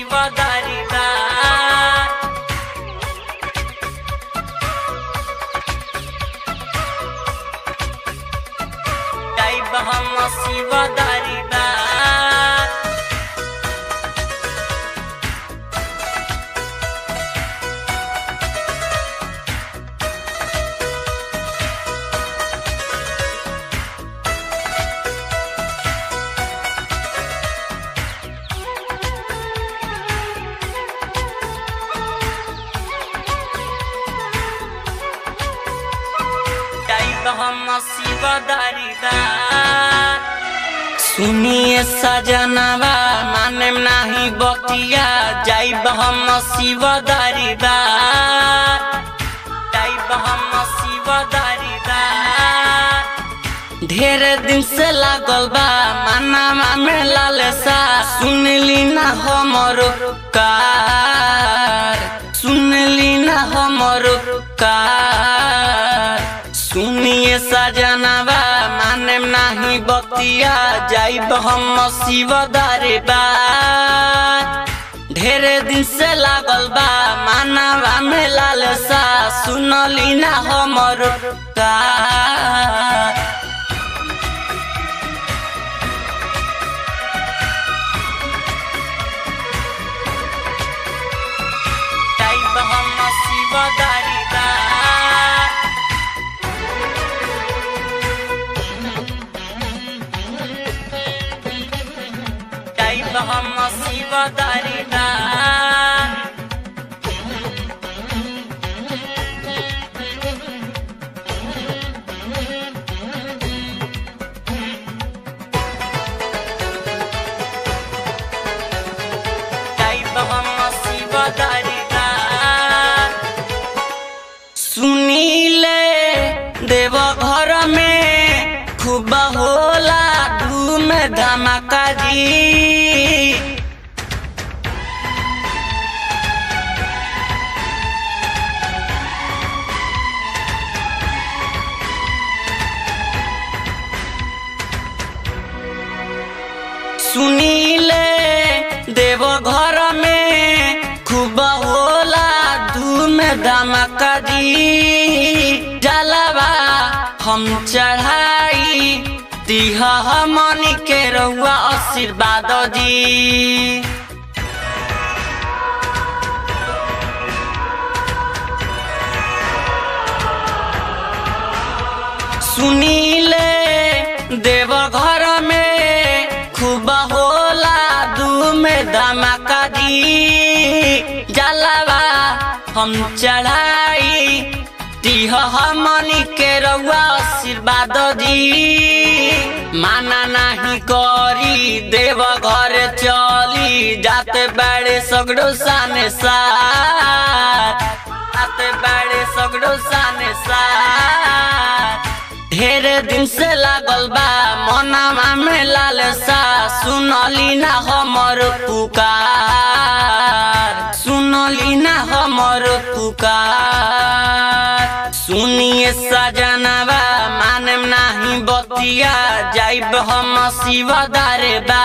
शिवदारी बा जाइब हम शिवदारी बा हम शिवदारी बा सुनिए सजनवा माने नाही बतिया जाइब हम शिवदारी बा जाइब हम शिवदारी बा ढेर दिन से लागल बा मानवा में लालसा सुनली ना हमरो कार सुनली ना हमरो कार सुनिए सजनवा माने नाही बतिया जाइब हम शिवदारी बा ढेर दिन से लागल बा मानवा में लालसा सुनली ना हमरो कार जाइब हम शिवदारी बा हम शिवदारी बा जाइब हम शिवदारी बा सुनीले देव घर में खूब होला धूम धमाका जी सुनीले देव घर में खूब होला धूम धमाका जी जलवा हम चढ़ाई दिह हमनी के रहुआ आशीर्वाद जी सुनीले देव घर में खूब होला धूम धमाका जी जलवा हम चढ़ाई दिह हमनी के रहुआ आशीर्वाद जी माना नहीं करी देव घर चली जाते बड़े सगड़ो साने साथ जाते बड़े सगड़ो साने साथ ढेर दिन से लागल बा मनवा में लालसा सुनली ना हमरो पुकार सुनली ना हमरो पुकार सुनिए सजनवा माने नाही बतिया जाइब हम शिवदारी बा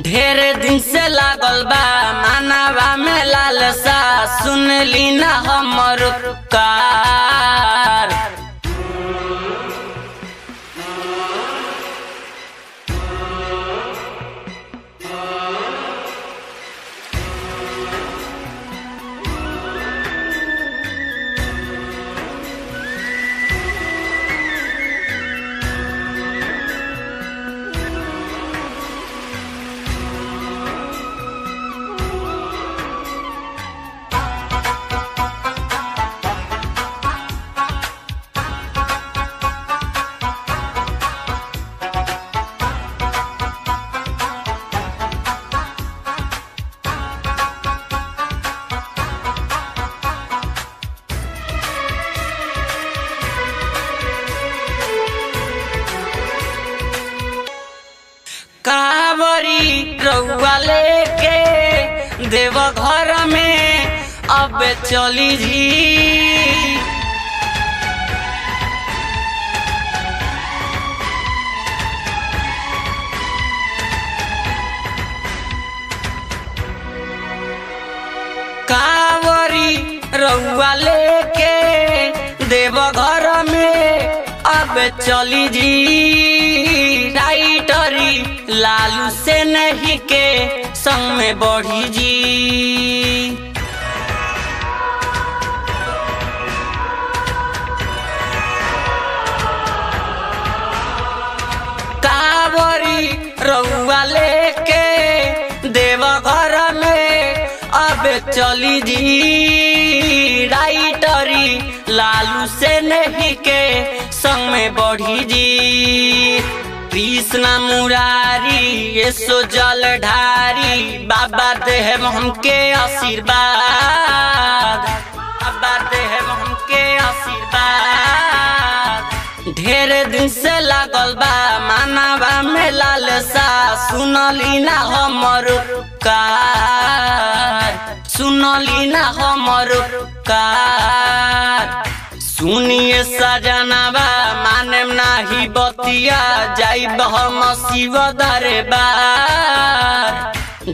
ढेर दिन से लागल बा मनवा में लालसा सुनली ना हमरो पुकार कावरी रउआ लेके देव घर में अब चली जी। रउआ लेके देवघर में अब चली जी राइटरी लालू से नहीं के संग में बढ़ी जी। कावरी रउआ लेके देवघर में अब चली जी राइटरी लालू से नहीं के संग में बढ़ी जी। कृष्णा मुरारी ये सो जल ढारी बाबा देह हमके आशीर्वाद, बाबा देह हमके आशीर्वाद। ढेर दिन से लागल बा मानवा में लालसा सुनली ना हमर कार, सुनली ना हमर कार। सुनिए सजनवा माने नाही बतिया जाइब हम शिव दरबार।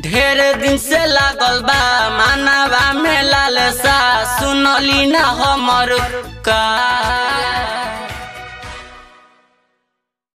ढेर दिन से लागल बा मानवा में लालसा सुनली ना हमर कार।